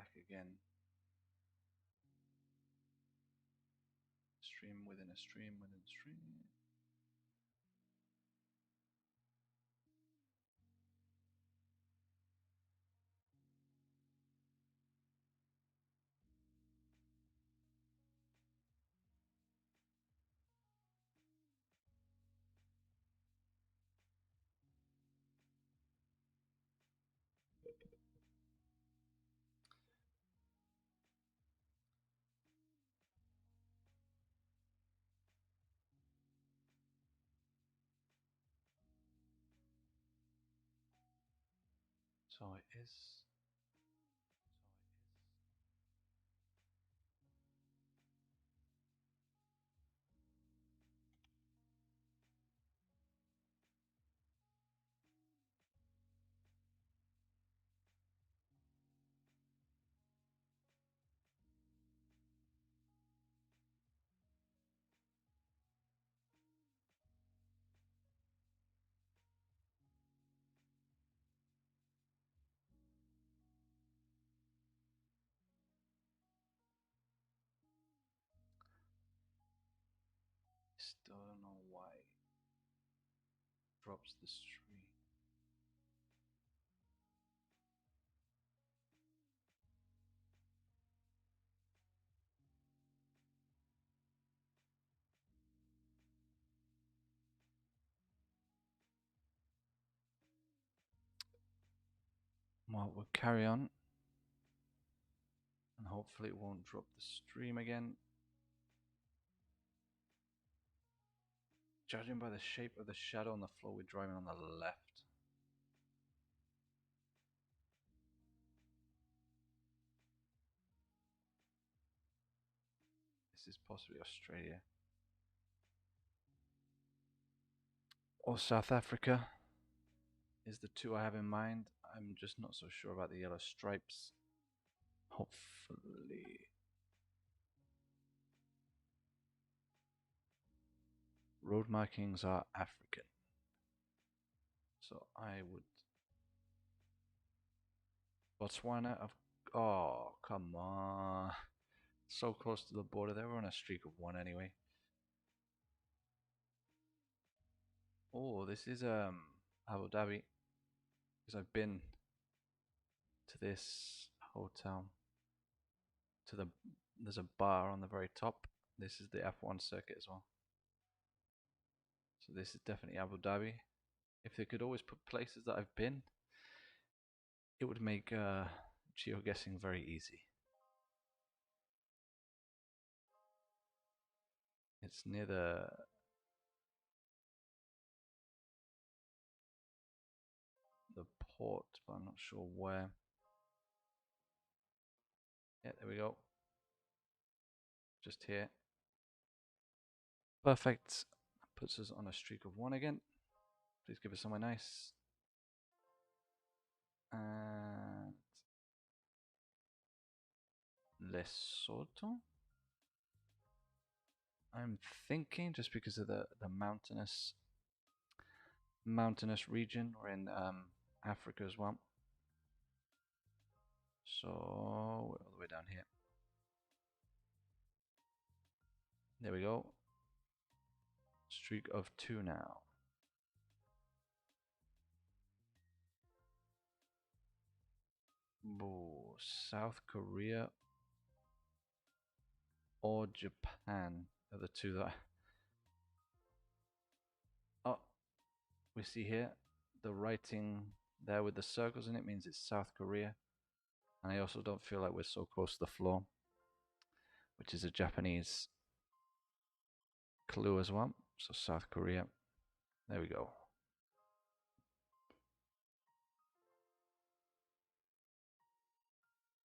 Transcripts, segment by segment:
back again. Stream within a stream within a stream. So it is. Still don't know why it drops the stream. Well, we'll carry on. And hopefully it won't drop the stream again. Judging by the shape of the shadow on the floor, we're driving on the left. This is possibly Australia. Or South Africa is the two I have in mind. I'm just not so sure about the yellow stripes. Hopefully. Road markings are African. So I would. Botswana of. Oh, come on. So close to the border there. We're on a streak of one anyway. Oh, this is Abu Dhabi. Because I've been to this hotel. There's a bar on the very top. This is the F1 circuit as well. So this is definitely Abu Dhabi. If they could always put places that I've been, it would make geoguessing very easy. It's near the port, but I'm not sure where. Yeah, there we go. Just here. Perfect. Puts us on a streak of one again. Please give us somewhere nice. And Lesotho. I'm thinking just because of the mountainous region. We're in Africa as well. So we're all the way down here. There we go. Streak of two now. Ooh, South Korea or Japan are the two that. Oh, we see here the writing there with the circles in it means it's South Korea. And I also don't feel like we're so close to the floor, which is a Japanese clue as well. So South Korea. There we go.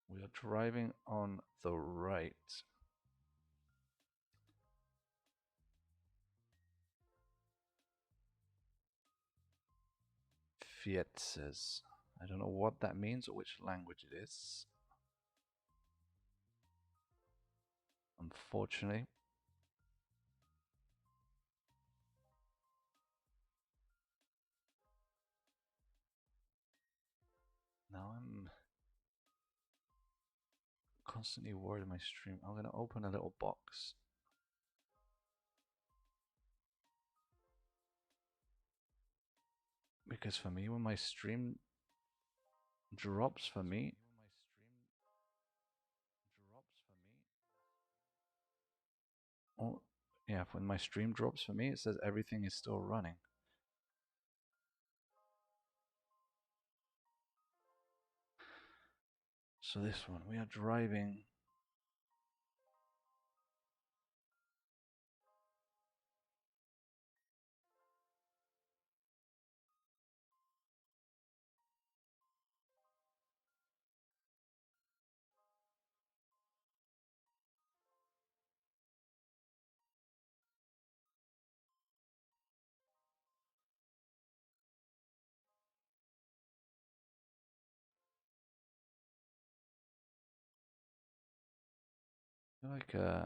We are driving on the right. Fiat says. I don't know what that means or which language it is. Unfortunately. Now I'm Constantly worried my stream. I'm gonna open a little box. Because for me, when my stream drops for me, oh, yeah, when my stream drops for me, it says everything is still running. So this one, we are driving. Like Germany,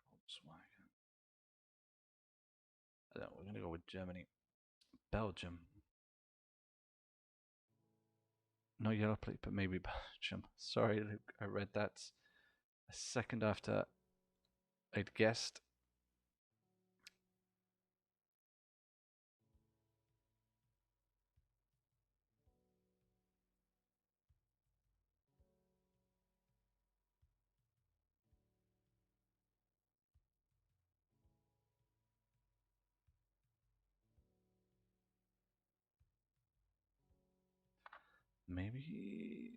Volkswagen. I don't know, we're gonna go with Germany. Belgium. No yellow plate, but maybe Belgium. Sorry, Luke, I read that a second after I'd guessed. Maybe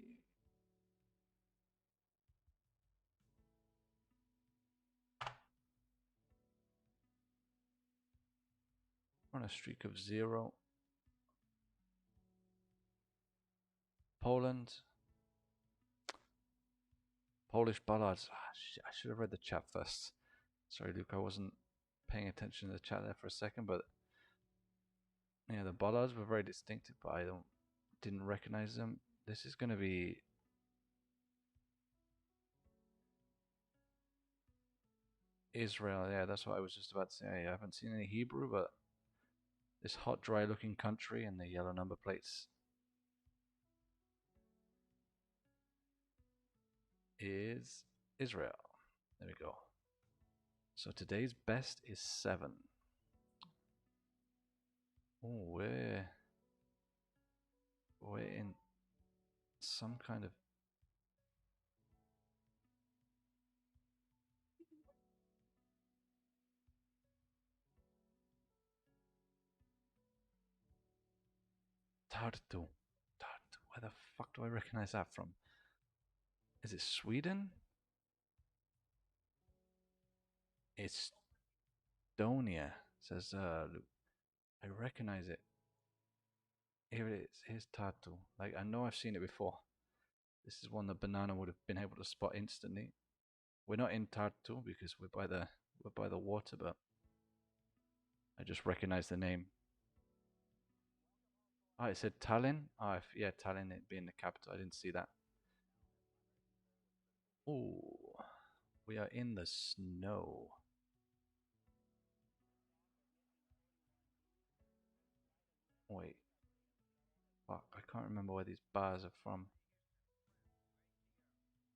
we're on a streak of 0. Poland. Polish Ballards. I should have read the chat first. Sorry, Luke, I wasn't paying attention to the chat there for a second, but yeah, the Ballards were very distinctive, but I didn't recognize them. This is going to be Israel. Yeah, that's what I was just about to say. I haven't seen any Hebrew, but this hot, dry-looking country and the yellow number plates is Israel. There we go. So today's best is 7. Oh, we're in some kind of Tartu. Tartu. Where the fuck do I recognize that from? Is it Sweden? Estonia, says Luke. I recognize it. Here it is. Here's Tartu. Like, I know I've seen it before. This is one that Banana would have been able to spot instantly. We're not in Tartu because we're by the water, but I just recognize the name. Oh, it said Tallinn. Oh, yeah, Tallinn, it being the capital. I didn't see that. Oh, we are in the snow. Wait, fuck, I can't remember where these bars are from.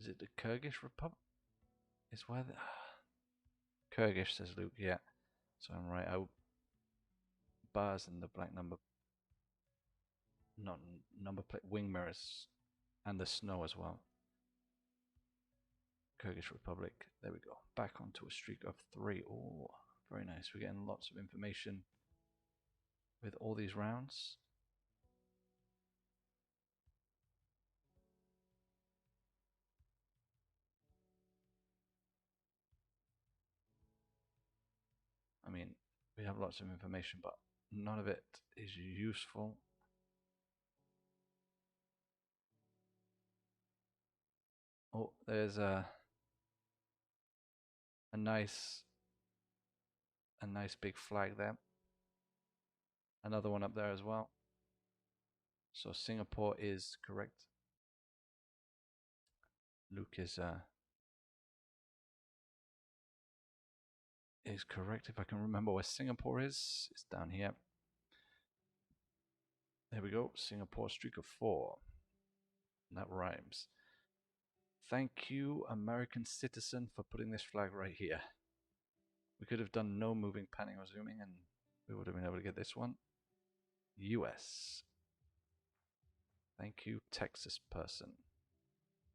Is it the Kyrgyz Republic? Is where the Kyrgyz, says Luke. Yeah, so I'm right. Bars and the black number, not number plate, wing mirrors, and the snow as well. Kyrgyz Republic. There we go. Back onto a streak of 3. Oh, very nice. We're getting lots of information with all these rounds. I mean, we have lots of information, but none of it is useful. Oh, there's a nice big flag there. Another one up there as well. So Singapore is correct. Luke is correct. If I can remember where Singapore is, it's down here. There we go. Singapore streak of 4. That rhymes. Thank you, American citizen, for putting this flag right here. We could have done no moving, panning, or zooming, and we would have been able to get this one. US. Thank you, Texas person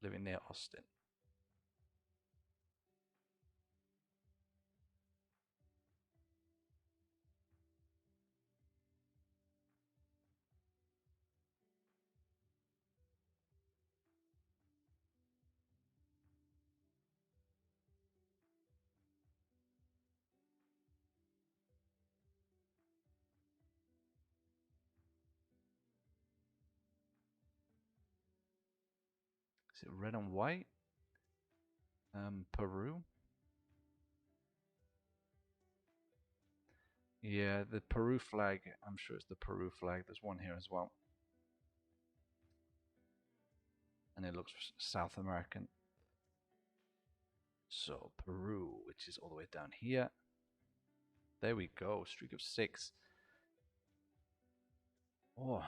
living near Austin. Is it red and white? Peru? Yeah, the Peru flag. I'm sure it's the Peru flag. There's one here as well. And it looks South American. So Peru, which is all the way down here. There we go. Streak of 6. Oh,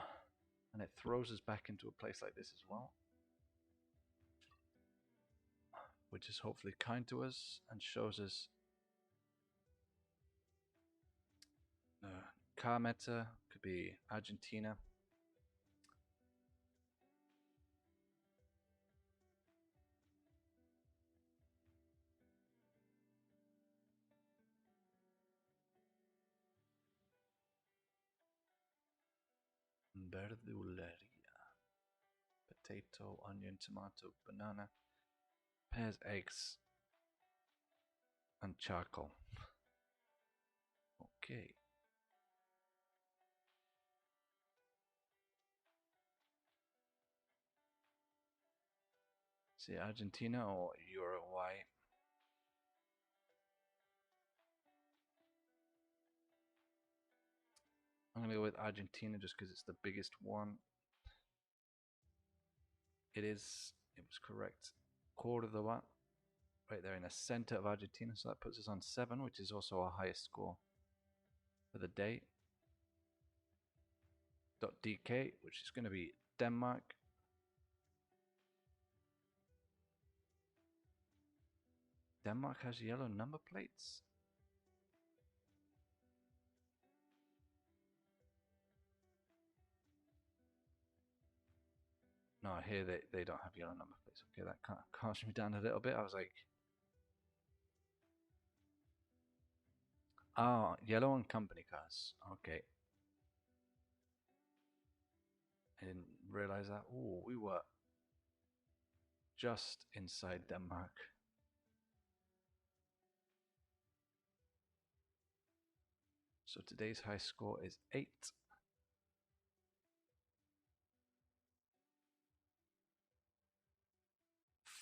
and it throws us back into a place like this as well, which is hopefully kind to us and shows us car meta, could be Argentina. Verduleria. Potato, onion, tomato, banana, pears, eggs, and charcoal. Okay. See, Argentina or Uruguay? I'm gonna go with Argentina just because it's the biggest one. It is. It was correct. Cordoba, right there in the center of Argentina. So that puts us on 7, which is also our highest score for the day. .dk, which is going to be Denmark. Denmark has yellow number plates. No, here they don't have yellow number plates. Okay, that calms me down a little bit. I was like, oh, yellow on company cars. Okay. I didn't realize that. Oh, we were just inside Denmark. So today's high score is 8.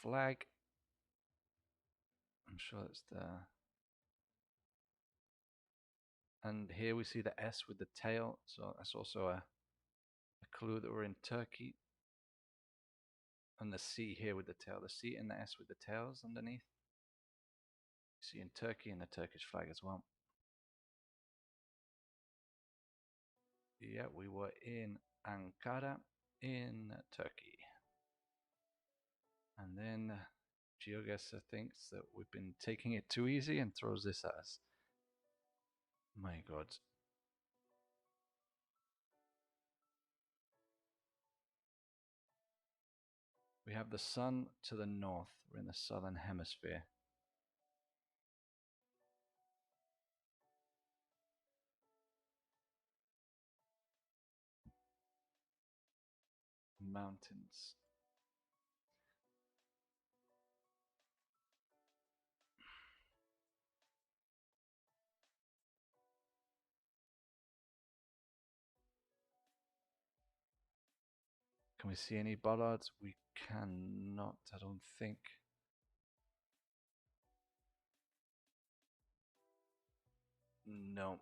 Flag. I'm sure it's the... And here we see the S with the tail. So that's also a clue that we're in Turkey. And the C here with the tail. The C and the S with the tails underneath. See in Turkey and the Turkish flag as well. Yeah, we were in Ankara in Turkey. And then GeoGuessr thinks that we've been taking it too easy and throws this at us. My God. We have the sun to the north. We're in the southern hemisphere. Mountains. Can we see any bollards? We cannot, I don't think. No.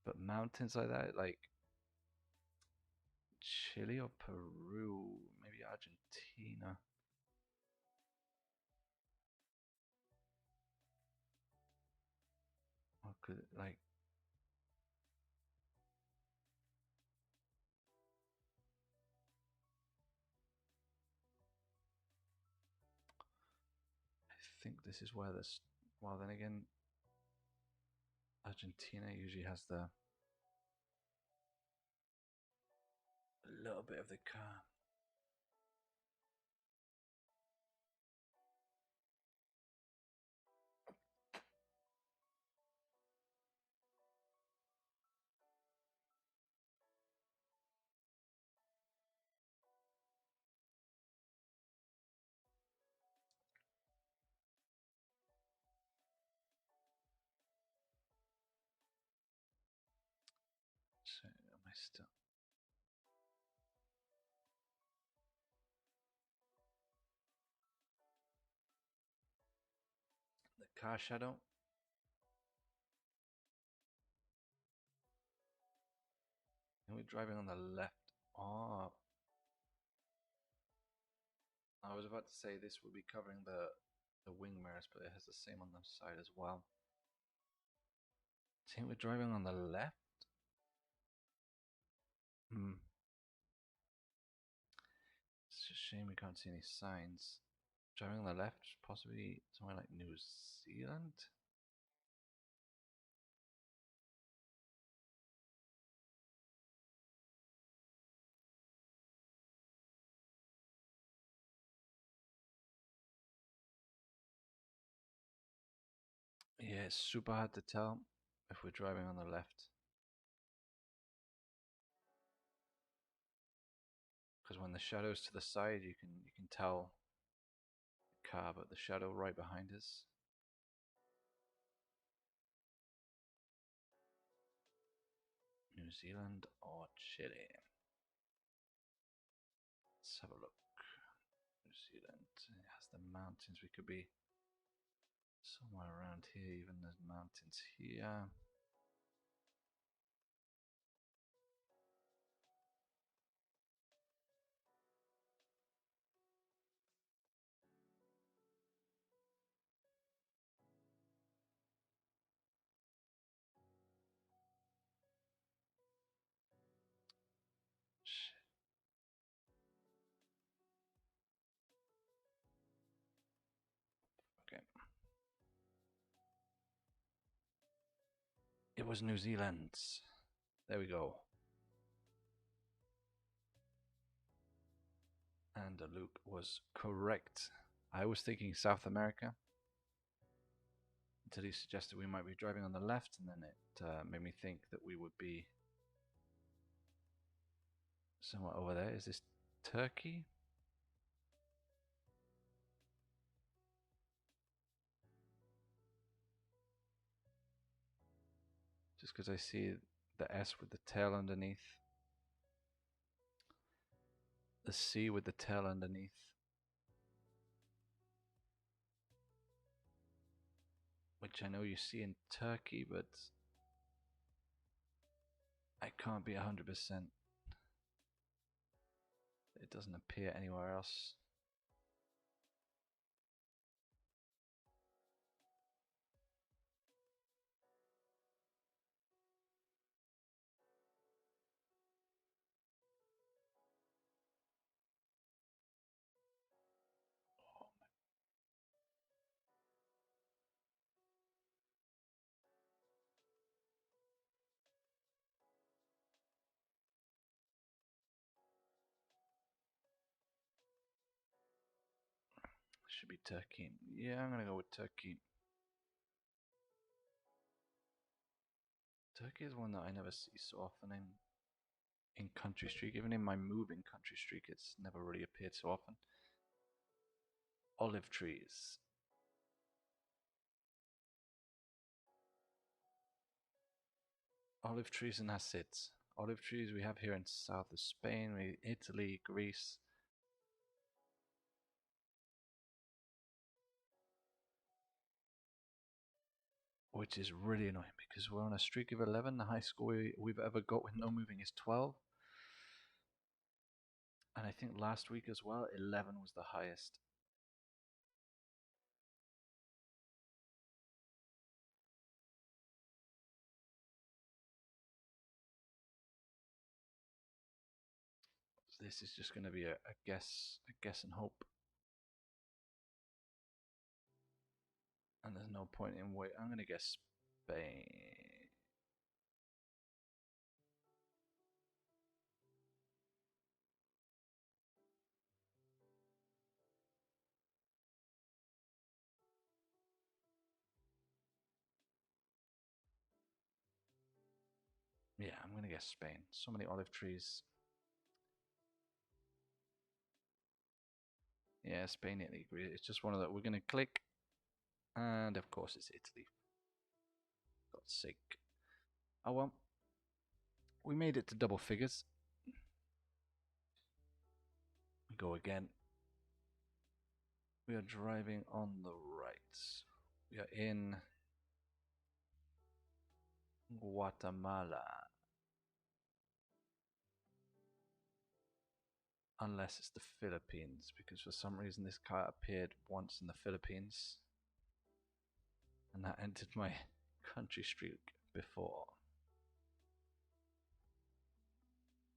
But mountains like that, like Chile or Peru, maybe Argentina. Or could it, like, think this is where this. Well, then again, Argentina usually has a little bit of the car. So am I still? The car shadow. And we're driving on the left. Oh, I was about to say this would be covering the wing mirrors, but it has the same on the side as well. I think we're driving on the left. Hmm. It's a shame we can't see any signs. Driving on the left, possibly somewhere like New Zealand. Yeah, it's super hard to tell if we're driving on the left. Because when the shadow's to the side, you can tell the car, but the shadow right behind us. New Zealand or Chile? Let's have a look. New Zealand, it has the mountains. We could be somewhere around here, even there's mountains here. Shit. Okay. It was New Zealand. There we go. And Luke was correct. I was thinking South America until he suggested we might be driving on the left, and then it made me think that we would be somewhere over there. Is this Turkey? Just because I see the S with the tail underneath, the C with the tail underneath. Which I know you see in Turkey, but I can't be 100%. It doesn't appear anywhere else. Should be Turkey. Yeah, I'm gonna go with Turkey. Turkey is one that I never see so often in Country Streak. Even in my moving Country Streak, it's never really appeared so often. Olive trees. Olive trees, and that's it. Olive trees we have here in south of Spain, Italy, Greece. Which is really annoying because we're on a streak of 11. The highest score we've ever got with no moving is 12. And I think last week as well, 11 was the highest. So this is just going to be a guess and hope. there's no point in wait. I'm gonna guess Spain. Yeah, I'm gonna guess Spain. So many olive trees. Yeah, Spain, Italy. It's just one of that. We're gonna click, and of course it's Italy. God's sake. Oh well. We made it to double figures. We go again. We are driving on the right. We are in Guatemala. Unless it's the Philippines, because for some reason this car appeared once in the Philippines. And that entered my country streak before.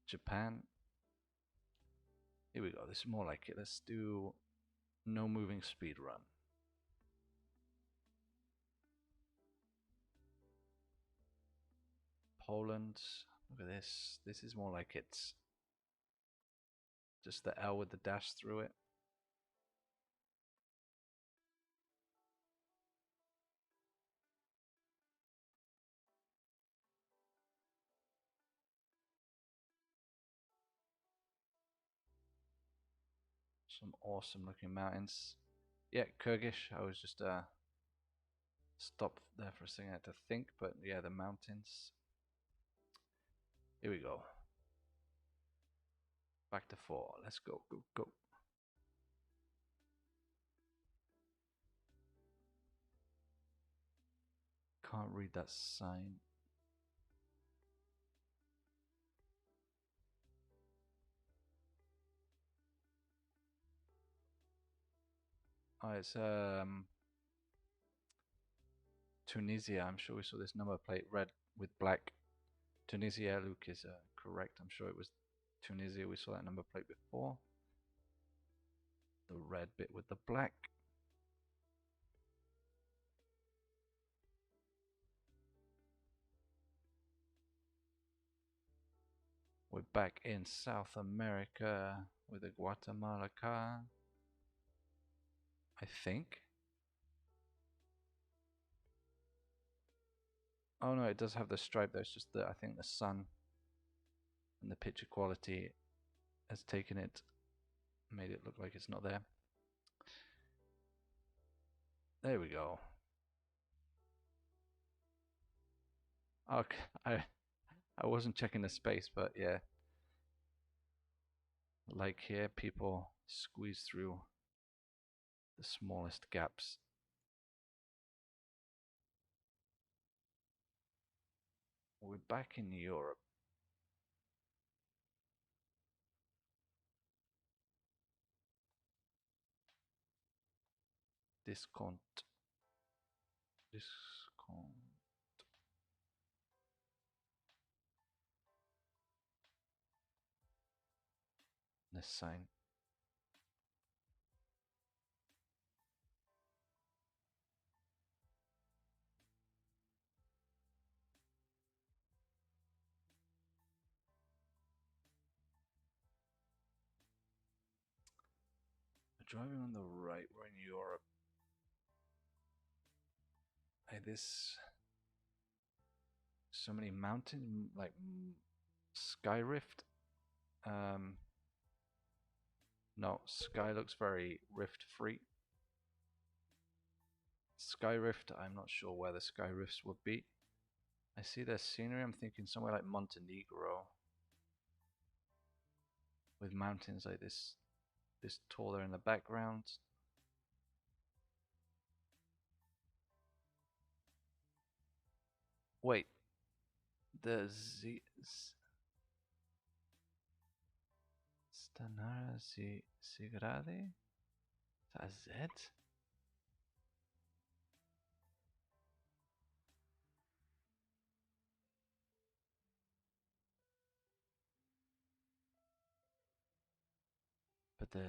Japan. Here we go. This is more like it. Let's do no moving speed run. Poland. Look at this. This is more like it's just the L with the dash through it. Some awesome looking mountains. Yeah, Kyrgyz. I was just stopped there for a second. I had to think, but yeah, the mountains. Here we go. Back to 4. Let's go, go, go. Can't read that sign. Oh, it's Tunisia. I'm sure we saw this number plate red with black. Tunisia, Luke is correct. I'm sure it was Tunisia. We saw that number plate before. The red bit with the black. We're back in South America with a Guatemala car. I think. Oh no, it does have the stripe though. It's just that I think the sun and the picture quality has taken it, made it look like it's not there. There we go. Okay, I wasn't checking the space, but yeah. Like here, people squeeze through the smallest gaps. We're back in Europe. Discount. Discount. This sign. We're driving on the right. We're in Europe. Hey, this. So many mountains, like Sky Rift. No, Sky looks very rift free. Sky Rift, I'm not sure where the Sky Rifts would be. I see their scenery, I'm thinking somewhere like Montenegro. With mountains like this tall there in the background. Wait, the Stanara Sigrade? Is that a Z? But the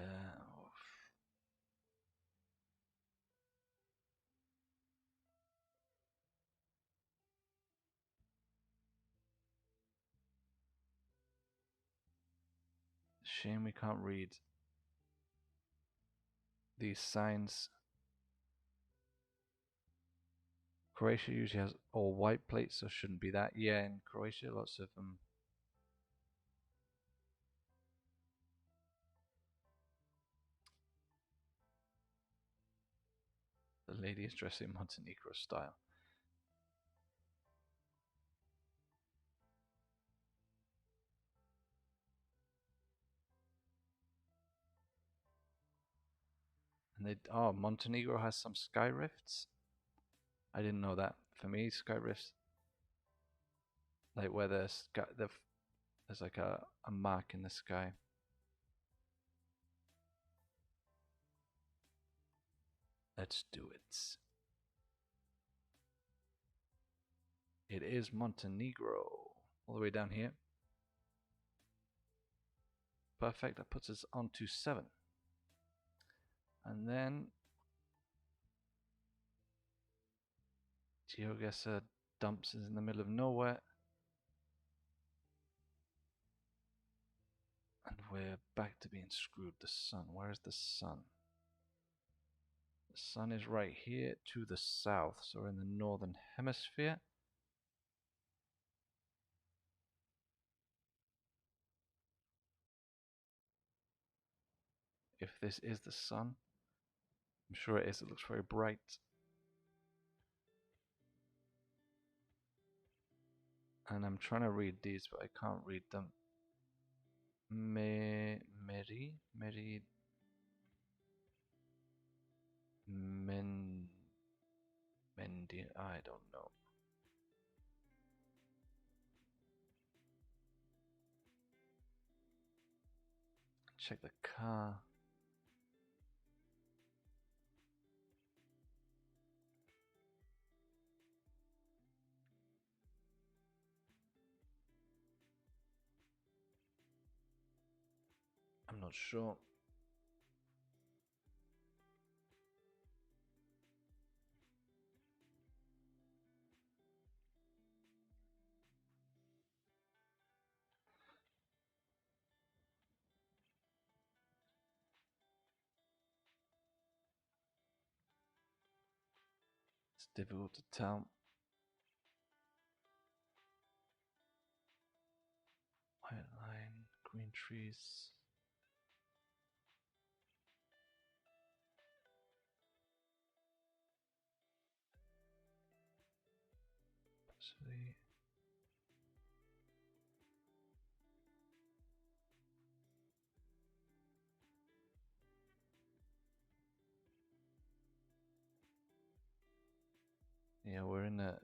Shame we can't read these signs. Croatia usually has all white plates, so shouldn't be that. Yeah, in Croatia, lots of them. The lady is dressed in Montenegro style. And Montenegro has some sky rifts. I didn't know that. For me, sky rifts, like where there's like a mark in the sky. Let's do it. It is Montenegro. All the way down here. Perfect. That puts us on to 7. And then GeoGuessr dumps us in the middle of nowhere. And we're back to being screwed. The sun. Where is the sun? The sun is right here to the south. So we're in the northern hemisphere. If this is the sun, I'm sure it is. It looks very bright. And I'm trying to read these, but I can't read them. Mendi, I don't know. Check the car. I'm not sure. It's difficult to tell. White line, green trees. Actually, yeah, we're in the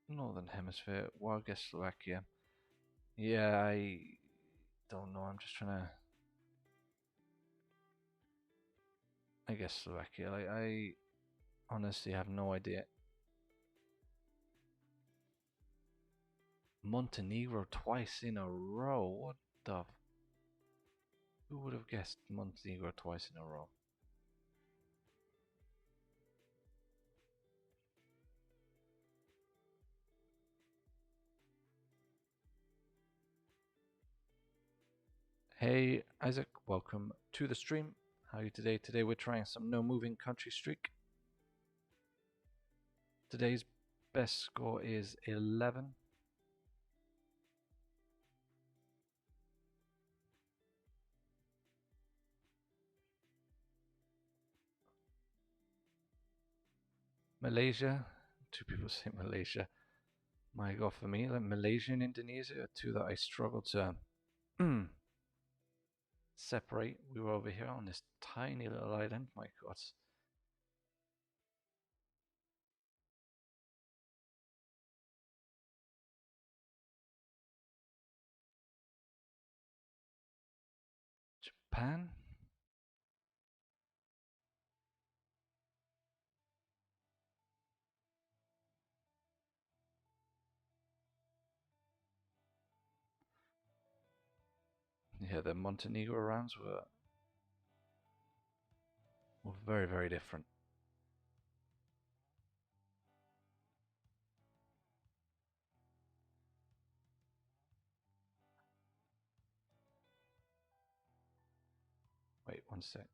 northern hemisphere. Well, I guess Slovakia. Yeah, I don't know. I'm just trying to. I guess Slovakia. I honestly have no idea. Montenegro twice in a row. What the? Who would have guessed Montenegro twice in a row? Hey Isaac, welcome to the stream. How are you today? Today we're trying some no moving country streak. Today's best score is 11. Malaysia, 2 people say Malaysia. My God, for me, like Malaysia and Indonesia are 2 that I struggle to separate. We were over here on this tiny little island. My God. Japan? Yeah, the Montenegro rounds were very, very different. Wait, one sec.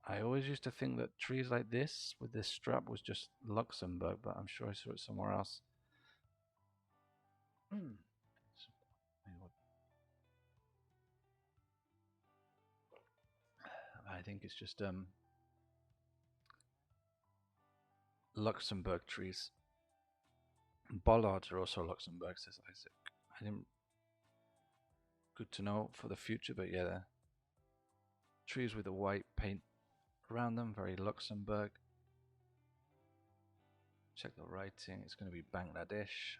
I always used to think that trees like this with this strap was just Luxembourg, but I'm sure I saw it somewhere else. I think it's just Luxembourg trees. Bollards are also Luxembourg, says Isaac. I didn't. Good to know for the future, but yeah, trees with the white paint around them, very Luxembourg. Check the writing, it's going to be Bangladesh.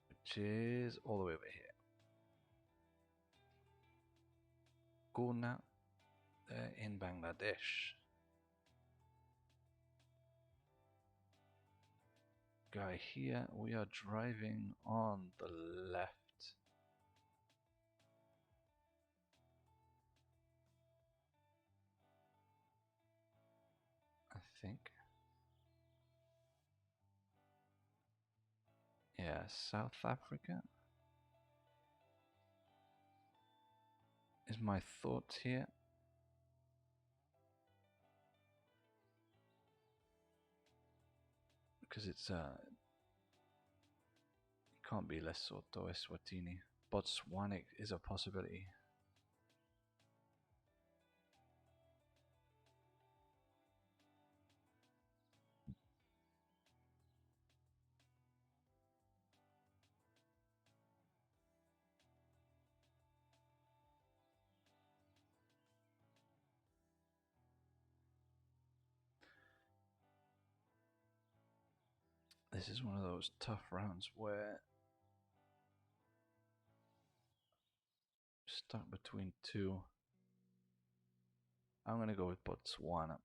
Which is all the way over here. Guna, in Bangladesh. Guy here, we are driving on the left. I think. Yeah, South Africa is my thoughts here. Because it's it can't be Lesotho, Eswatini. Botswana is a possibility. This is one of those tough rounds where stuck between two. I'm gonna go with Botswana.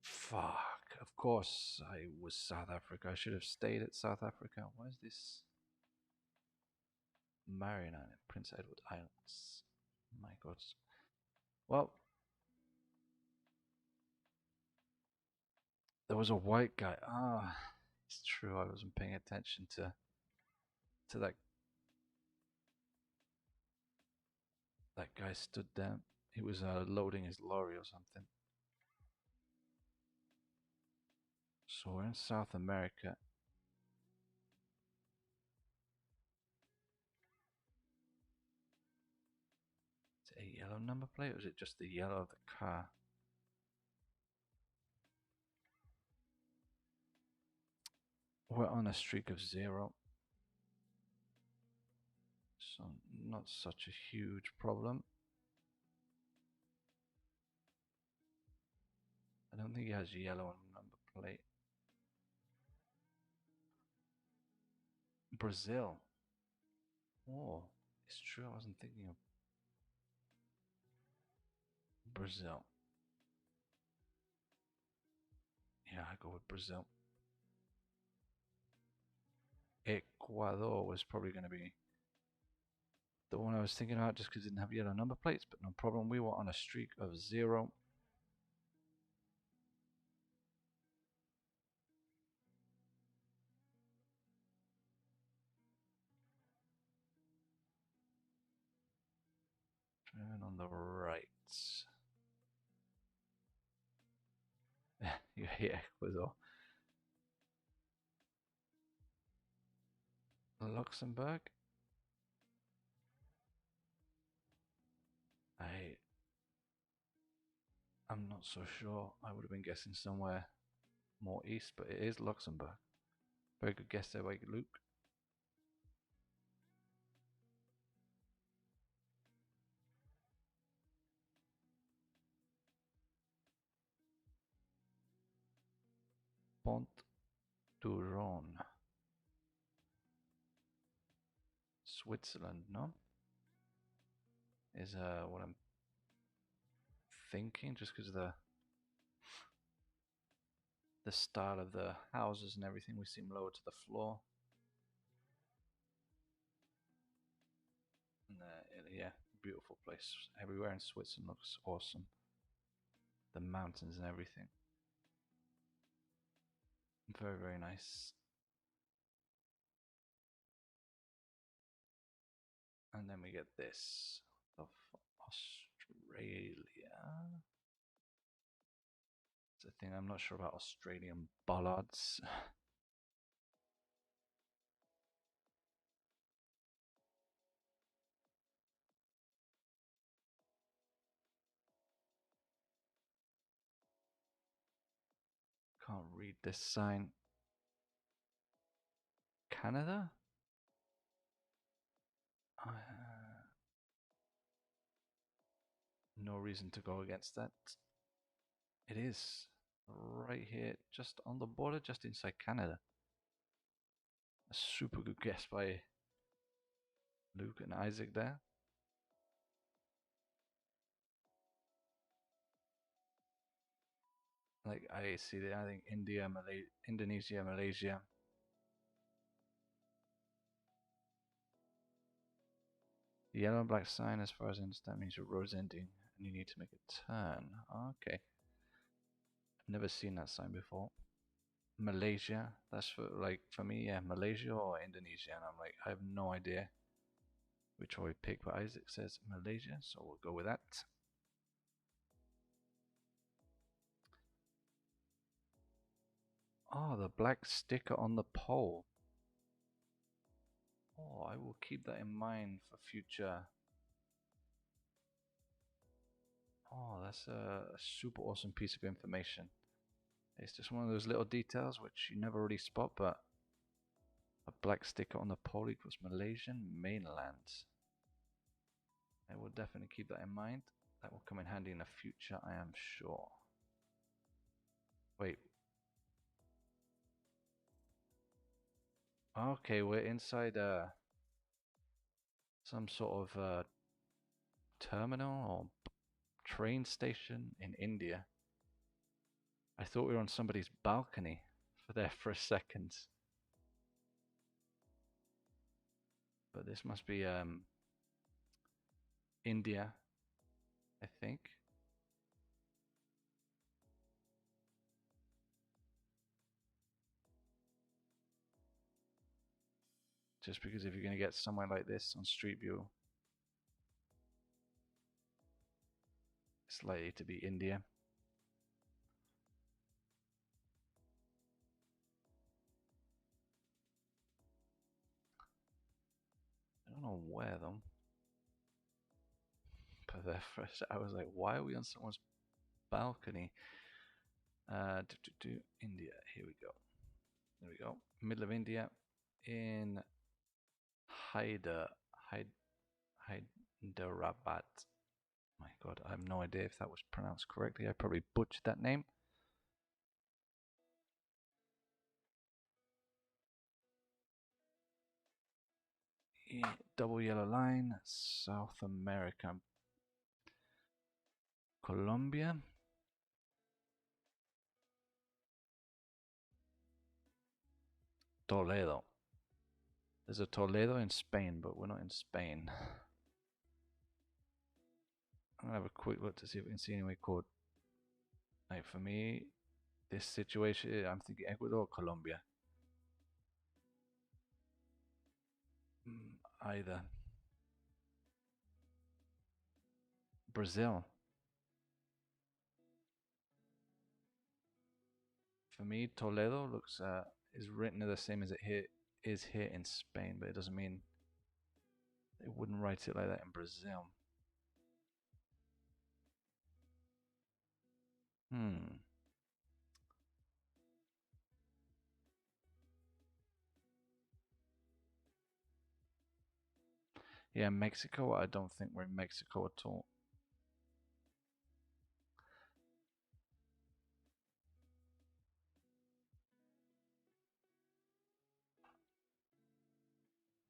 Fuck, of course I was South Africa. I should have stayed at South Africa. Why is this Marion Island, Prince Edward Islands? My god. Well, there was a white guy. Ah, it's true. I wasn't paying attention to that guy stood there. He was loading his lorry or something. So we're in South America. Is it a yellow number plate or is it just the yellow of the car? We're on a streak of 0. So not such a huge problem. I don't think he has yellow on the number plate. Brazil. Oh, it's true. I wasn't thinking of Brazil. Yeah, I go with Brazil. Ecuador was probably going to be the one I was thinking about just because it didn't have yellow number plates, but no problem. We were on a streak of 0. Driving on the right. Yeah, Ecuador. Luxembourg. I'm not so sure. I would have been guessing somewhere more east, but it is Luxembourg. Very good guess there by Luke. Pont du Rhône. Switzerland, no? Is what I'm thinking, just because of the style of the houses and everything. We seem lower to the floor. And, yeah, beautiful place. Everywhere in Switzerland looks awesome. The mountains and everything. Very, very nice. And then we get this of Australia. It's a thing I'm not sure about Australian bollards. Can't read this sign. Canada? No reason to go against that. It is right here, just on the border, just inside Canada. A super good guess by Luke and Isaac there. Like I see that, I think India, Indonesia, Malaysia. The yellow and black sign, as far as I understand, means your road's ending and you need to make a turn. Okay. I've never seen that sign before. Malaysia, that's for me, yeah, Malaysia or Indonesia, and I'm like, I have no idea which one we pick, but Isaac says Malaysia, so we'll go with that. Oh, the black sticker on the pole. Oh, I will keep that in mind for future. Oh, that's a super awesome piece of information. It's just one of those little details which you never really spot, but a black sticker on the pole equals Malaysian mainland. I will definitely keep that in mind. That will come in handy in the future, I am sure. Wait. Okay, we're inside some sort of terminal or train station in India. I thought we were on somebody's balcony for there for a second. But this must be India, I think. Just because if you're going to get somewhere like this on Street View, it's likely to be India. I don't know where though. But there first I was like, why are we on someone's balcony? India. Here we go. There we go. Middle of India, in Hyderabad. My God, I have no idea if that was pronounced correctly. I probably butchered that name. Double yellow line, South America. Colombia. Toledo. There's a Toledo in Spain, but we're not in Spain. I'm gonna have a quick look to see if we can see anywhere called. Like for me, this situation, I'm thinking Ecuador or Colombia. Either. Brazil. For me, Toledo looks is written the same as it is here in Spain, but it doesn't mean they wouldn't write it like that in Brazil. Yeah, Mexico. I don't think we're in Mexico at all.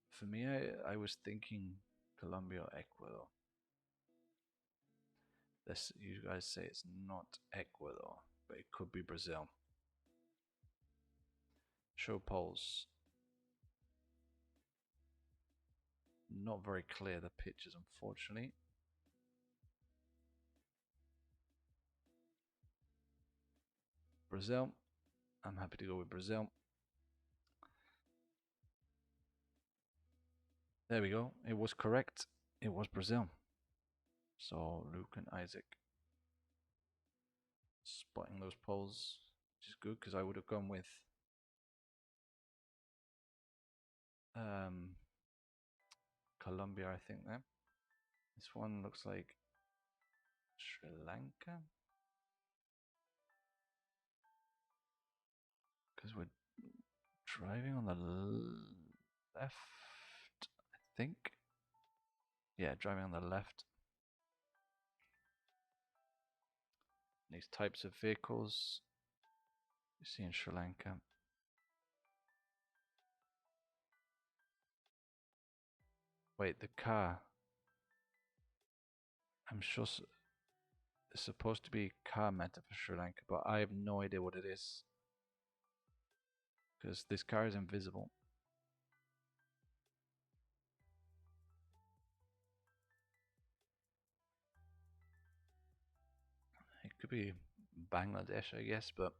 For me, I was thinking Colombia or Ecuador. This, you guys say it's not Ecuador, but it could be Brazil. Show polls. not very clear, the pictures, unfortunately. Brazil. I'm happy to go with Brazil. There we go. It was correct. It was Brazil. So Luke and Isaac spotting those poles, which is good because I would have gone with Colombia, I think. There. This one looks like Sri Lanka. Because we're driving on the left, I think. Yeah, driving on the left. These types of vehicles you see in Sri Lanka. Wait, the car. I'm sure it's supposed to be car meta for Sri Lanka, but I have no idea what it is. Because this car is invisible. It could be Bangladesh, I guess, but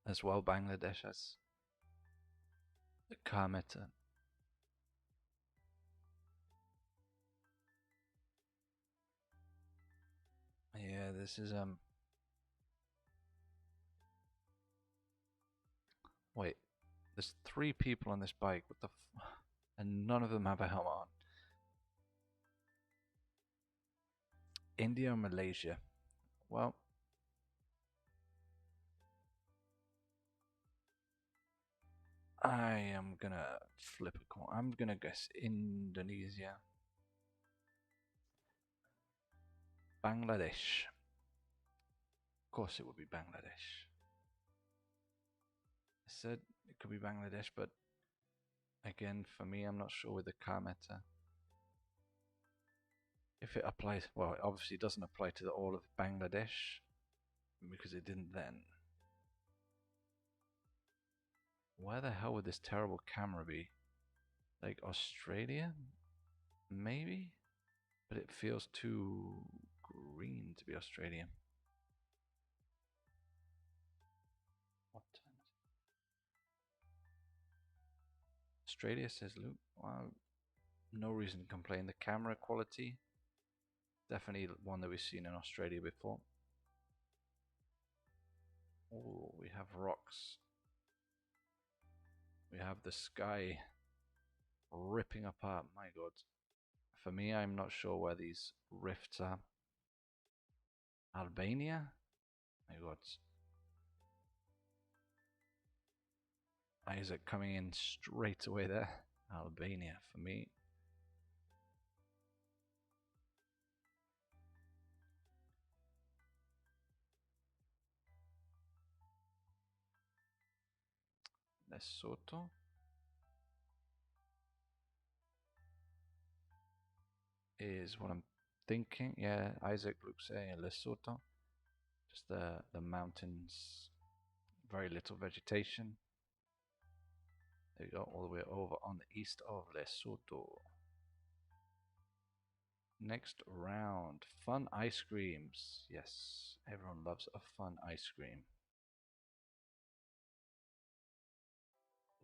as well Bangladesh has the car meta. Yeah, this is wait, there's 3 people on this bike. What the and none of them have a helmet on. India or Malaysia? Well, I am gonna flip a coin. I'm gonna guess Indonesia. Bangladesh. Of course it would be Bangladesh. I said it could be Bangladesh, but again, for me, I'm not sure with the car meta. If it applies, well, it obviously doesn't apply to all of Bangladesh because it didn't then. Where the hell would this terrible camera be? Like Australia? Maybe? But it feels too green to be Australian. What time is it? Australia, says Luke. Wow, no reason to complain. The camera quality, definitely one that we've seen in Australia before. Oh, we have rocks. We have the sky ripping apart. My god. For me, I'm not sure where these rifts are. Albania? My god. Isaac coming in straight away there. Albania for me. Lesotho. Is what I'm thinking. Yeah, Isaac looks saying Lesotho. Just the mountains, very little vegetation. There you go, all the way over on the east of Lesotho. Next round, fun ice creams. Yes, everyone loves a fun ice cream.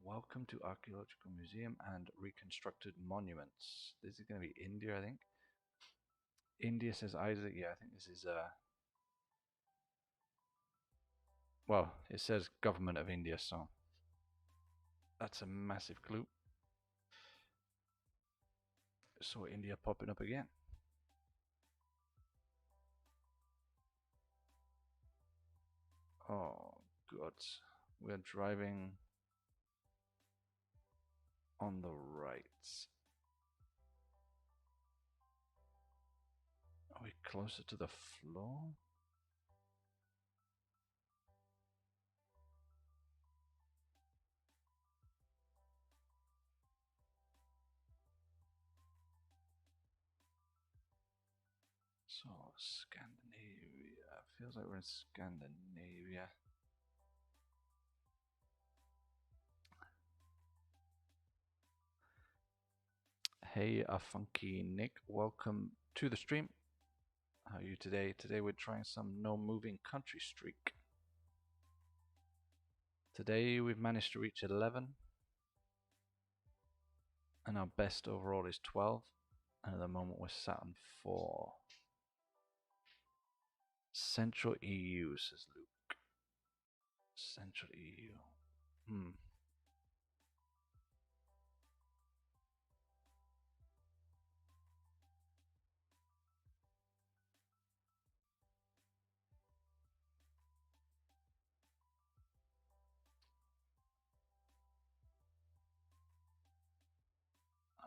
Welcome to Archaeological Museum and Reconstructed Monuments. This is going to be India, I think. India, says Isaac. Yeah, I think this is well, it says Government of India, so that's a massive clue. So India popping up again. Oh god, we're driving on the right. Are we closer to the floor? So Scandinavia, feels like we're in Scandinavia. Hey, a funky Nick, welcome to the stream. How are you today? Today we're trying some no moving country streak. Today we've managed to reach 11, and our best overall is 12, and at the moment we're sat on 4. Central EU, says Luke. Central EU.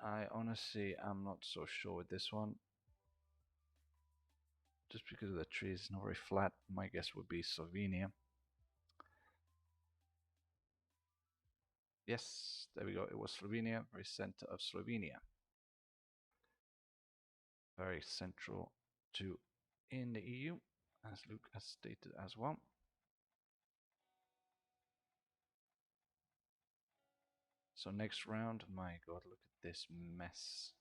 I honestly am not so sure with this one. Just because of the trees, it's not very flat. My guess would be Slovenia. Yes, there we go. It was Slovenia, very center of Slovenia. Very central to in the EU, as Luke has stated as well. So next round, my god, look at this mess.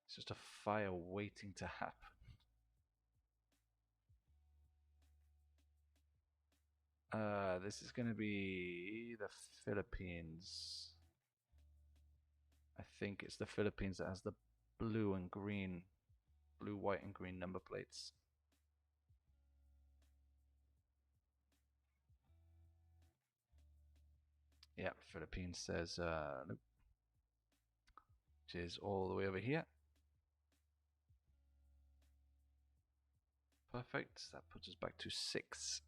It's just a fire waiting to happen. This is going to be the Philippines. I think it's the Philippines that has the blue, white and green number plates. Yeah, Philippines says nope. Which is all the way over here. Perfect. That puts us back to 6.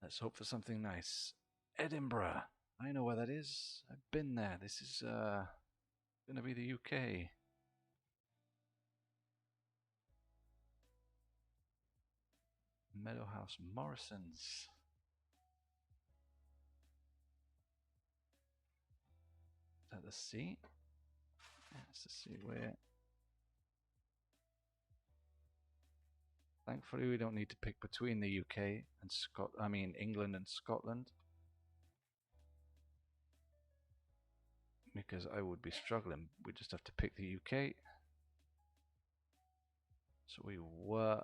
Let's hope for something nice. Edinburgh. I know where that is. I've been there. This is going to be the UK. Meadowhouse Morrison's. Is that the sea? Yeah, it's the sea where. Thankfully, we don't need to pick between the UK and England and Scotland, because I would be struggling. We just have to pick the UK. So we were.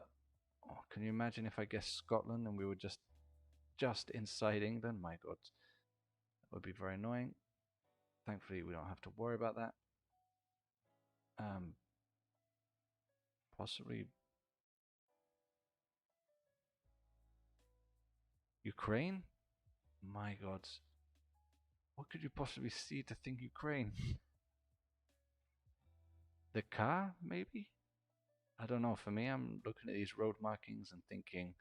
Oh, can you imagine if I guessed Scotland and we were just inside England? My God, that would be very annoying. Thankfully, we don't have to worry about that. Possibly Ukraine? My God. What could you possibly see to think Ukraine? The car, maybe? I don't know. For me, I'm looking at these road markings and thinking,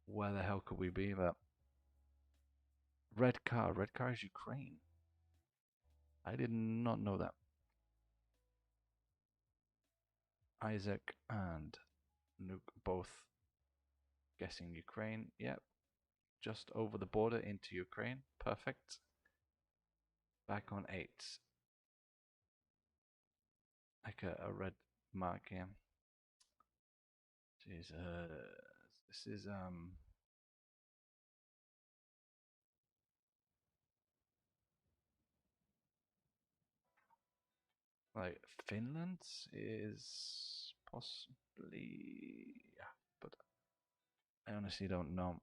where the hell could we be? But red car is Ukraine. I did not know that. Isaac and Nuke both guessing Ukraine. Yep. Just over the border into Ukraine. Perfect. Back on 8. Like a red mark here. Jeez, this is like Finland is possibly, yeah, but I honestly don't know.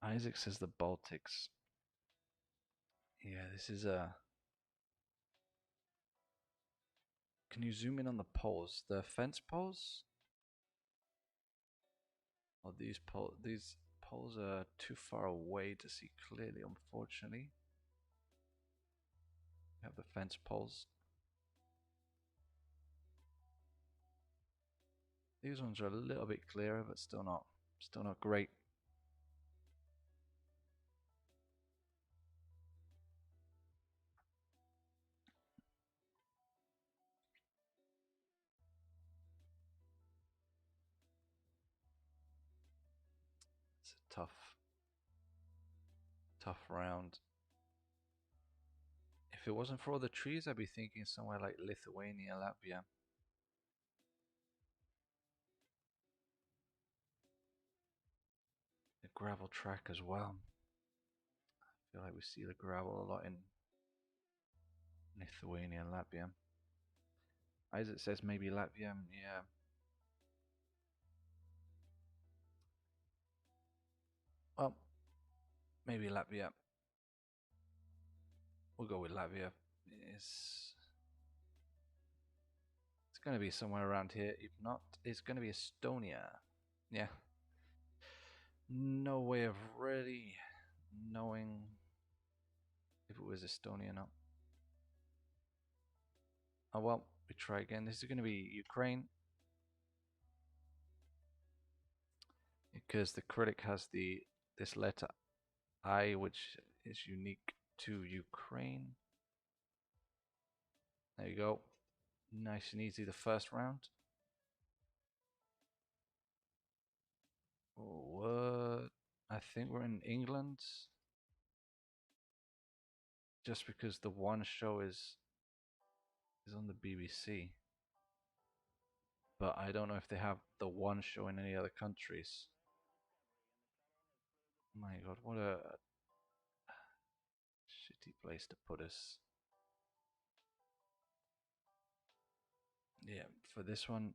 Isaac says the Baltics. Yeah, this is a. Can you zoom in on the poles? The fence poles? Oh, these poles are too far away to see clearly, unfortunately. We have the fence poles. These ones are a little bit clearer, but still not great. It's a tough round. If it wasn't for all the trees, I'd be thinking somewhere like Lithuania, Latvia. If gravel track as well. I feel like we see the gravel a lot in Lithuania and Latvia. Isaac says maybe Latvia, yeah. Well, maybe Latvia. We'll go with Latvia. It's going to be somewhere around here. If not, it's going to be Estonia. Yeah. No way of really knowing if it was Estonia or not. Oh well, we try again. This is going to be Ukraine. Because the critic has this letter I, which is unique to Ukraine. There you go. Nice and easy the first round. What? I think we're in England. Just because the one show is on the BBC. But I don't know if they have the one show in any other countries. My god, what a shitty place to put us. Yeah, for this one,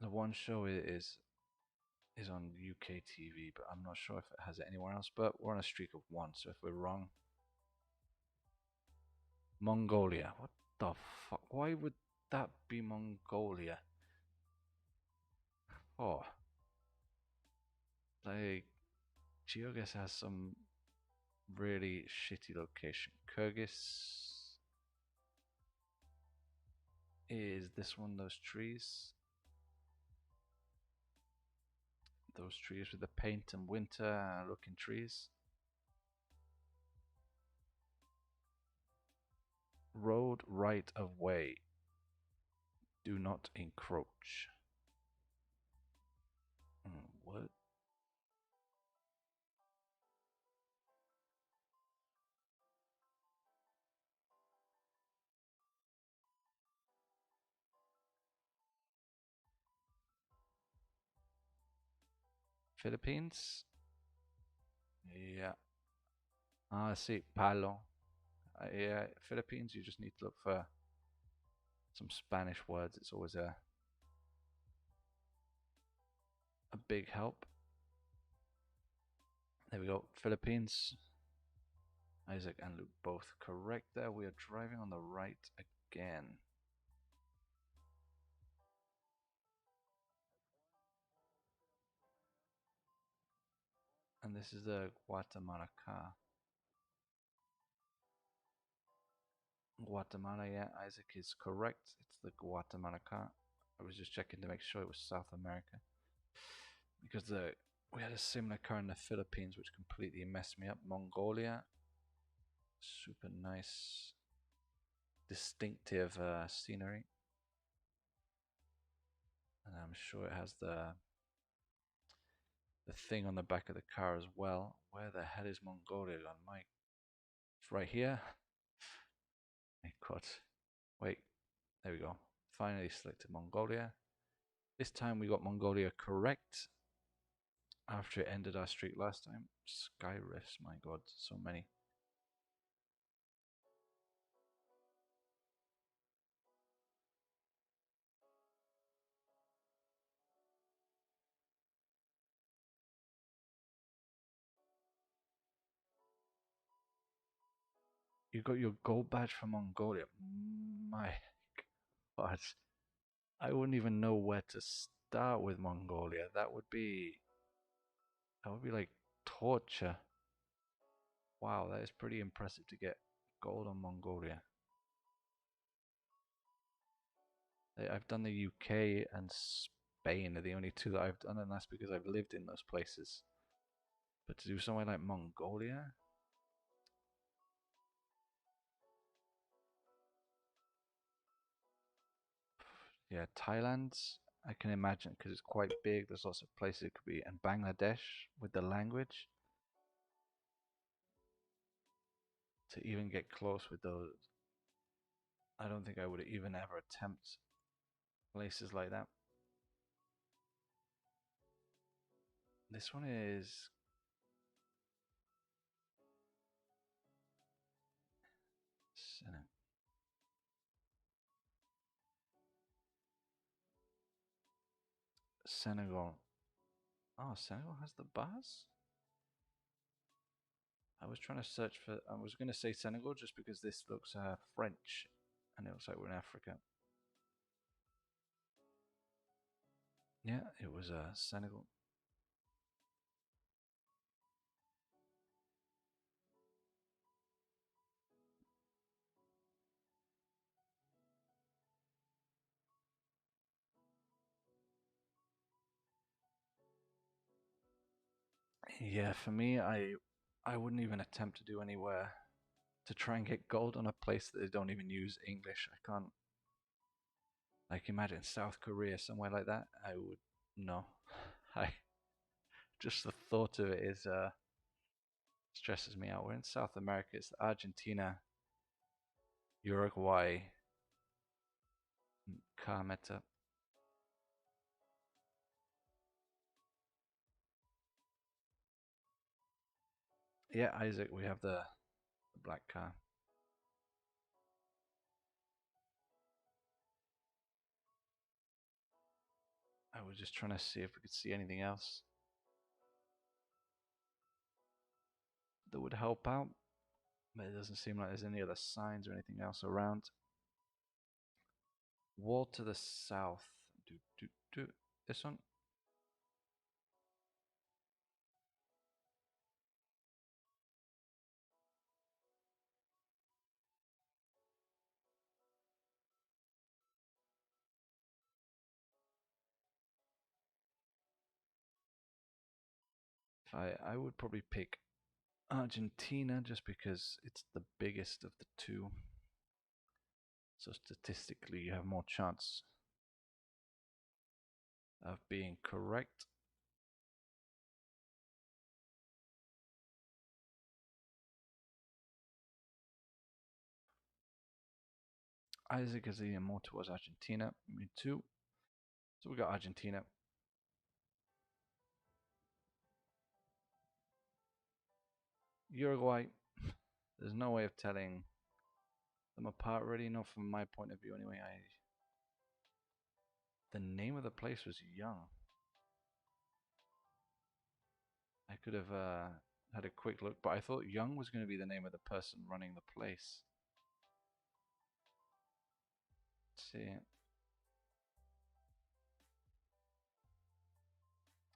the one show is on UK TV, but I'm not sure if it has it anywhere else. But we're on a streak of one, so if we're wrong, Mongolia. What the fuck? Why would that be Mongolia? Oh, like GeoGuess has some really shitty location. Kyrgyz is this one. Those trees. Those trees with the paint and winter looking trees. Road right of way. Do not encroach. What? Philippines? Yeah. Ah, I see. Palo. Yeah, Philippines, you just need to look for some Spanish words. It's always a big help. There we go. Philippines. Isaac and Luke both correct there. We are driving on the right again. And this is the Guatemala car. Guatemala, yeah, Isaac is correct. It's the Guatemala car. I was just checking to make sure it was South America. Because we had a similar car in the Philippines which completely messed me up. Mongolia. Super nice, distinctive scenery. And I'm sure it has the thing on the back of the car as well. Where the hell is Mongolia gone, Mike? It's right here. My god. Wait, there we go. Finally selected Mongolia. This time we got Mongolia correct. After it ended our streak last time. Sky Rifts, my god, so many. You got your gold badge from Mongolia. My god. I wouldn't even know where to start with Mongolia. That would be like torture. Wow, that is pretty impressive to get gold on Mongolia. I've done the UK and Spain are the only two that I've done, and that's because I've lived in those places. But to do somewhere like Mongolia? Yeah, Thailand, I can imagine because it's quite big. There's lots of places it could be. And Bangladesh with the language. To even get close with those, I don't think I would even ever attempt places like that. This one is Senegal. Oh, Senegal has the bars? I was trying to search for. I was going to say Senegal just because this looks French, and it looks like we're in Africa. Yeah, it was Senegal. Yeah, for me, I wouldn't even attempt to do anywhere to try and get gold on a place that they don't even use English. I can't. Like imagine South Korea, somewhere like that. I would no. I just the thought of it is stresses me out. We're in South America. It's Argentina, Uruguay, Carmeta. Yeah, Isaac, we have the black car. I was just trying to see if we could see anything else that would help out, but it doesn't seem like there's any other signs or anything else around. Wall to the south. Do do do. This one. If I would probably pick Argentina just because it's the biggest of the two. So statistically, you have more chance of being correct. Isaac is leaning more towards Argentina. Me too. So we got Argentina. Uruguay. There's no way of telling them apart, really. Not from my point of view, anyway. The name of the place was Young. I could have had a quick look, but I thought Young was going to be the name of the person running the place. Let's see.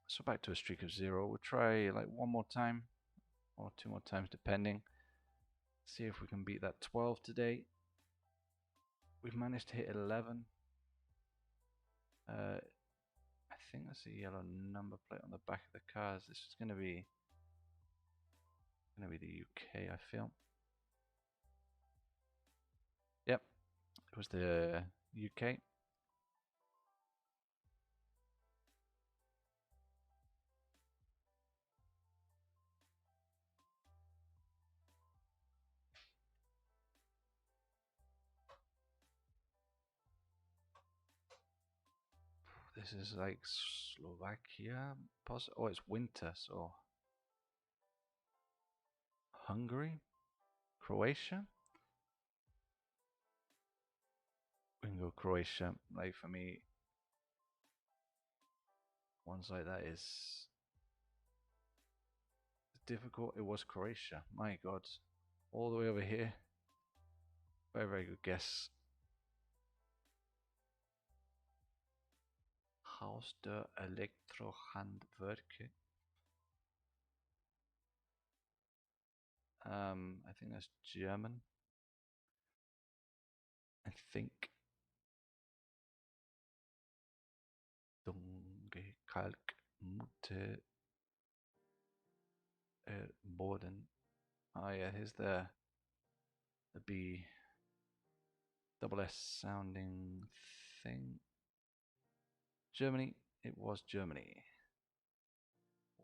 So back to a streak of 0. We'll try like one more time or two more times depending. See if we can beat that 12 today. We've managed to hit 11. I think that's a yellow number plate on the back of the cars. This is going to be the UK, I feel. Yep, it was the UK. This is like Slovakia. Oh, it's winter, so Hungary, Croatia. We can go Croatia. Like for me, ones like that is difficult. It was Croatia. My God, all the way over here. Very, very good guess. Haus der Elektrohandwerke. I think that's German. I think. Dunge Kalk Mutte Boden. Oh yeah, here's the B double S sounding thing. Germany. It was Germany.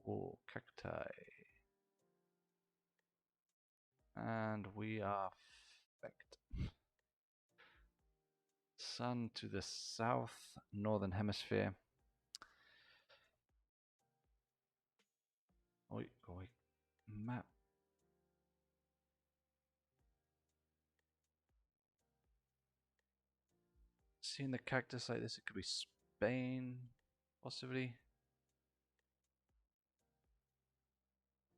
Oh, cacti. And we are fact. Sun to the south, northern hemisphere. Oi, oi. Map. Seeing the cactus like this, it could be Spain, possibly.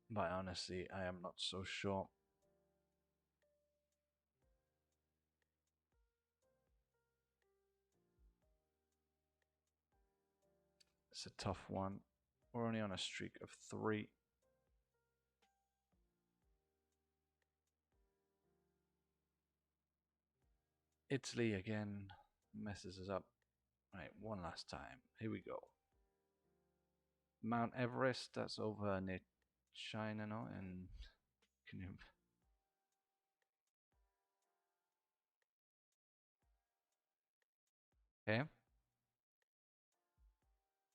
But honestly, I am not so sure. It's a tough one. We're only on a streak of 3. Italy again messes us up. Right, one last time. Here we go. Mount Everest, that's over near China, no? And can you... Okay.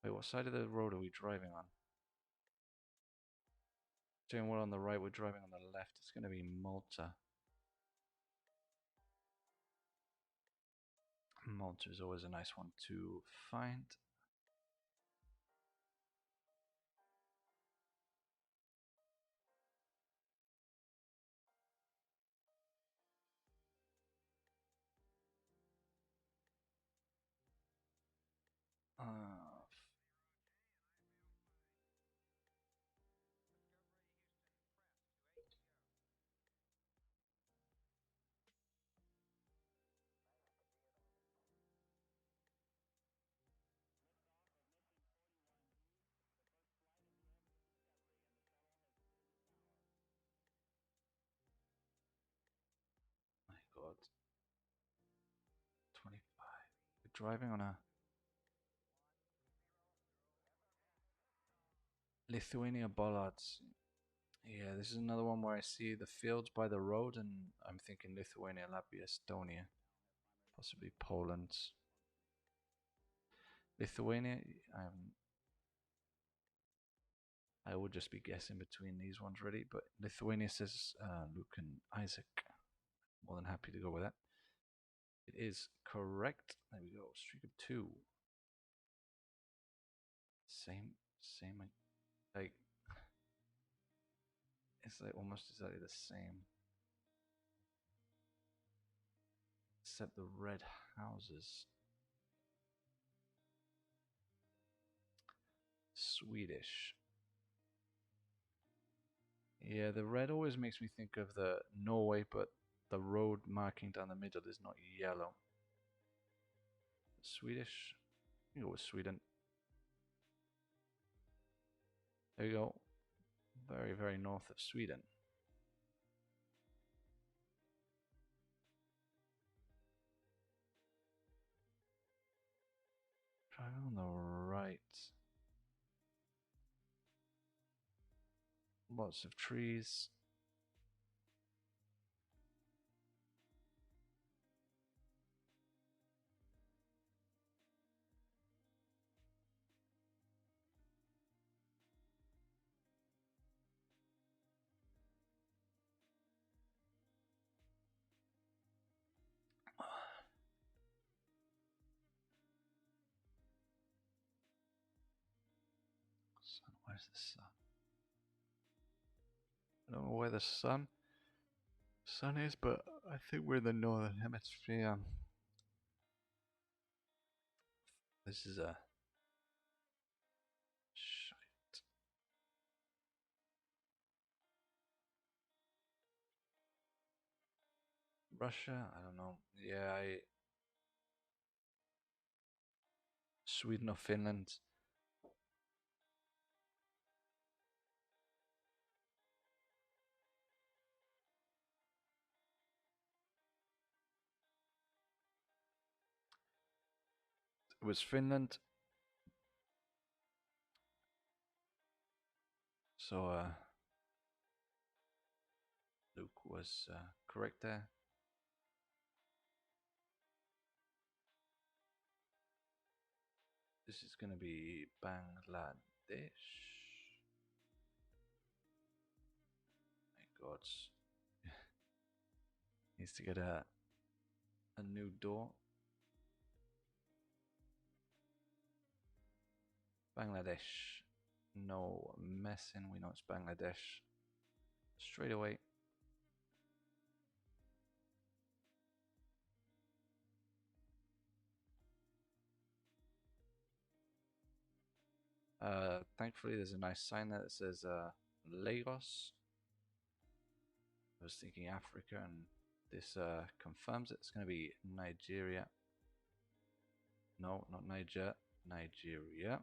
Wait, what side of the road are we driving on? Doing what on the right, we're driving on the left. It's going to be Malta. Malta is always a nice one to find. My God. 25. We're driving on a Lithuania bollards. Yeah, this is another one where I see the fields by the road and I'm thinking Lithuania, Latvia, Estonia, possibly Poland. Lithuania, I would just be guessing between these ones really, but Lithuania says Luke and Isaac. More than happy to go with that. It is correct. There we go. Streak of 2. Same. Like it's like almost exactly the same, except the red houses. Swedish. Yeah, the red always makes me think of the Norway, but the road marking down the middle is not yellow. Swedish. You go with Sweden. There you go. Very, very north of Sweden. Driving on the right. Lots of trees. Sun, where's the sun? I don't know where the sun is, but I think we're in the northern hemisphere. This is a shite. Russia? I don't know. Yeah, Sweden or Finland. It was Finland. So Luke was correct there. This is going to be Bangladesh. My God. Needs to get a new door. Bangladesh. No messing, we know it's Bangladesh straight away. Thankfully, there's a nice sign there that says Lagos. I was thinking Africa, and this confirms it. It's going to be Nigeria. No, not Niger, Nigeria.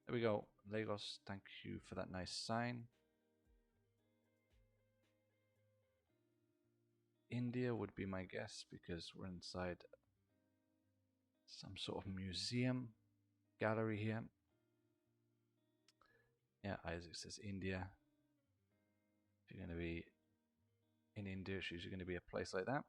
There we go, Lagos. Thank you for that nice sign. India would be my guess because we're inside some sort of museum gallery here. Yeah, Isaac says India. If you're going to be in India, it's usually going to be a place like that.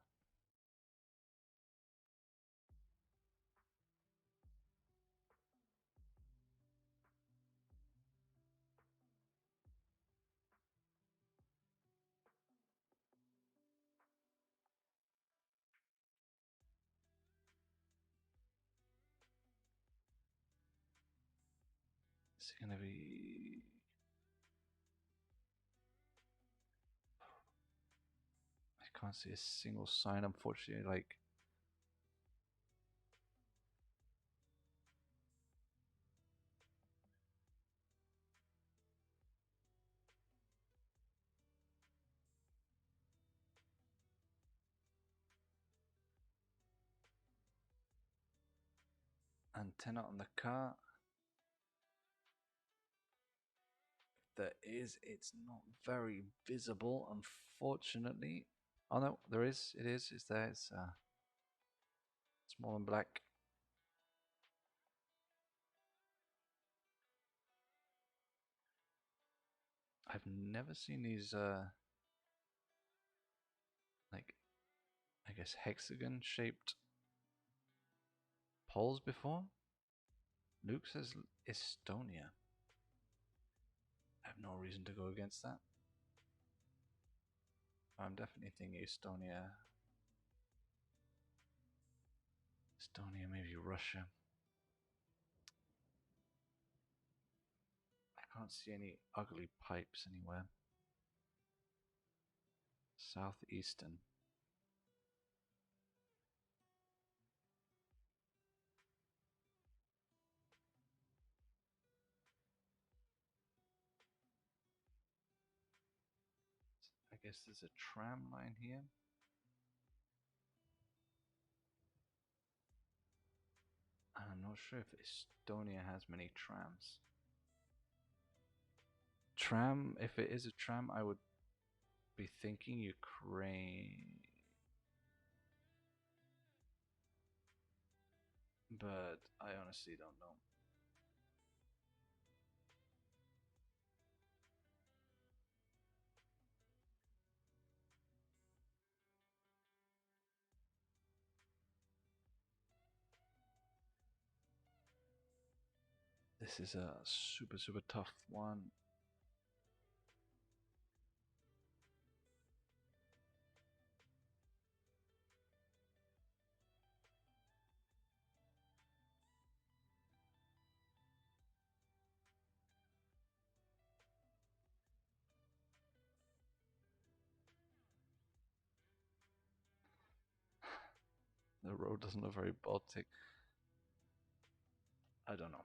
It's going to be... I can't see a single sign, unfortunately. Like, antenna on the car. There is, it's not very visible, unfortunately. Oh no, there is, it is, it's there, it's small and black. I've never seen these like, I guess hexagon shaped poles before. Luke says Estonia. I have no reason to go against that. I'm definitely thinking Estonia. Estonia, maybe Russia. I can't see any ugly pipes anywhere. Southeastern. I guess there's a tram line here. And I'm not sure if Estonia has many trams. Tram, if it is a tram, I would be thinking Ukraine. But I honestly don't know. This is a super, super tough one. The road doesn't look very Baltic. I don't know.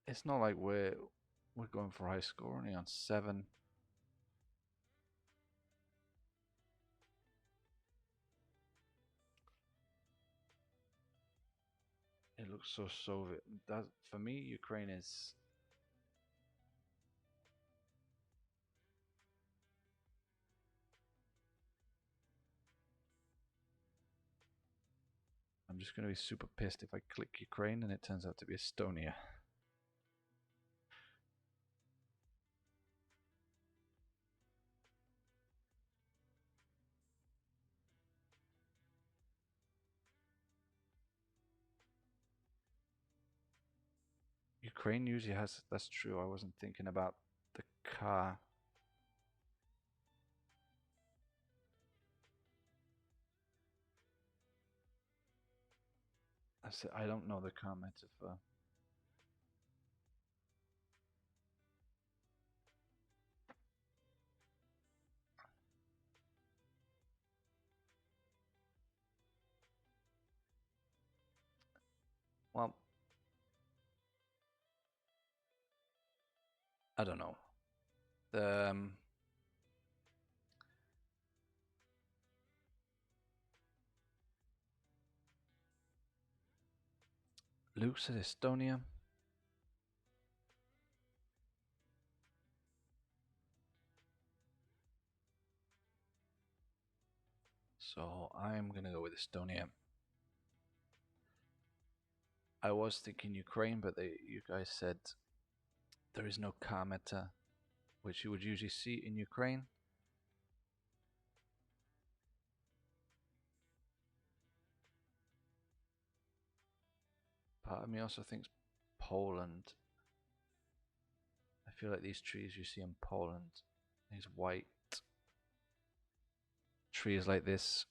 It's not like we're going for high score, only on 7. It looks so Soviet. That for me, Ukraine is. I'm just gonna be super pissed if I click Ukraine and it turns out to be Estonia. Ukraine usually has. That's true. I wasn't thinking about the car. I don't know the car metaphor. Well, I don't know. The Luke said Estonia. So I'm gonna go with Estonia. I was thinking Ukraine, but you guys said there is no car meta, which you would usually see in Ukraine. Part of me also thinks Poland. I feel like these trees you see in Poland, these white trees like this,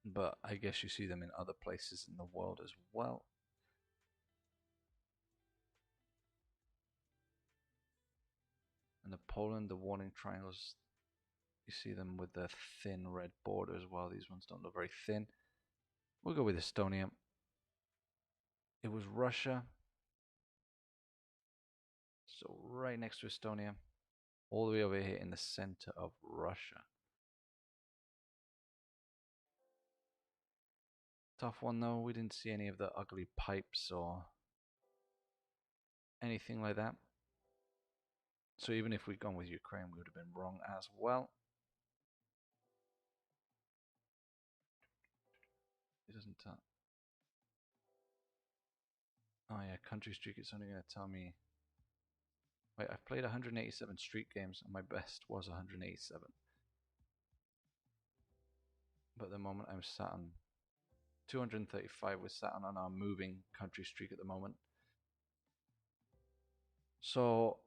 but I guess you see them in other places in the world as well. And the Poland, the warning triangles, you see them with the thin red border as well. These ones don't look very thin. We'll go with Estonia. It was Russia. So right next to Estonia, all the way over here in the center of Russia. Tough one though, we didn't see any of the ugly pipes or anything like that. So even if we'd gone with Ukraine, we would have been wrong as well. It doesn't tell. Oh yeah, country streak, it's only going to tell me. Wait, I've played 187 streak games and my best was 187. But at the moment I'm sat on 235. We're sat on our moving country streak at the moment. So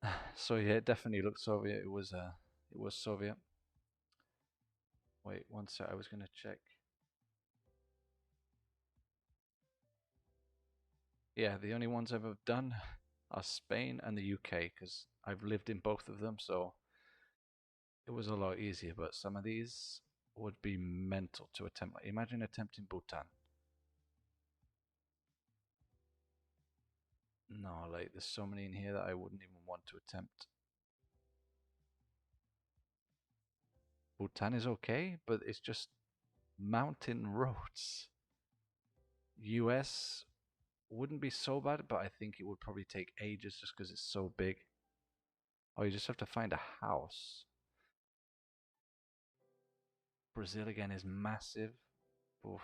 yeah, it definitely looked Soviet. It was Soviet. Wait, one sec, I was gonna check. Yeah, the only ones I've ever done are Spain and the UK, because I've lived in both of them, so it was a lot easier. But some of these would be mental to attempt. Like, imagine attempting Bhutan. No, like there's so many in here that I wouldn't even want to attempt. Bhutan is okay, but it's just mountain roads. US wouldn't be so bad, but I think it would probably take ages just because it's so big. Oh, you just have to find a house. Brazil again is massive. Oof.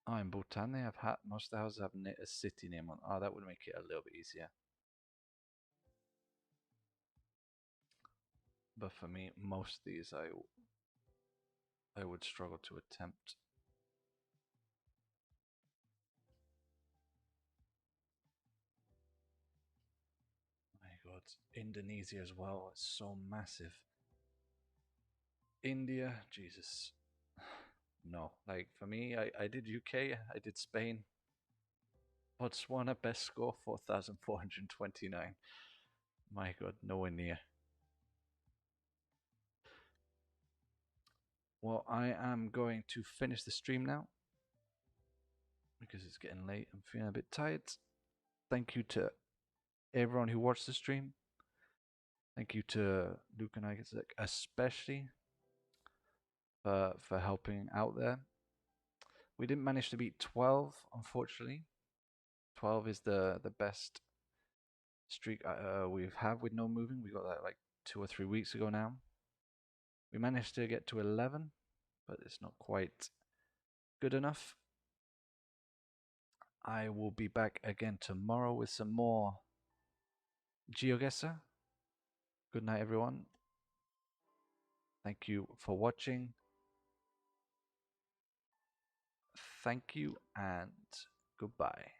Oh, in Bhutan they have most of the houses have a city name on. Oh, that would make it a little bit easier. But for me, most of these I would struggle to attempt. My God, Indonesia as well. It's so massive. India, Jesus. No, like for me, I did UK, I did Spain. Botswana, best score 4,429. My God, nowhere near. Well, I am going to finish the stream now because it's getting late. I'm feeling a bit tired. Thank you to everyone who watched the stream. Thank you to Luke and I, especially for helping out there. We didn't manage to beat 12, unfortunately. 12 is the best streak we've had with no moving. We got that like 2 or 3 weeks ago now. We managed to get to 11, but it's not quite good enough. I will be back again tomorrow with some more GeoGuessr. Good night, everyone. Thank you for watching. Thank you and goodbye.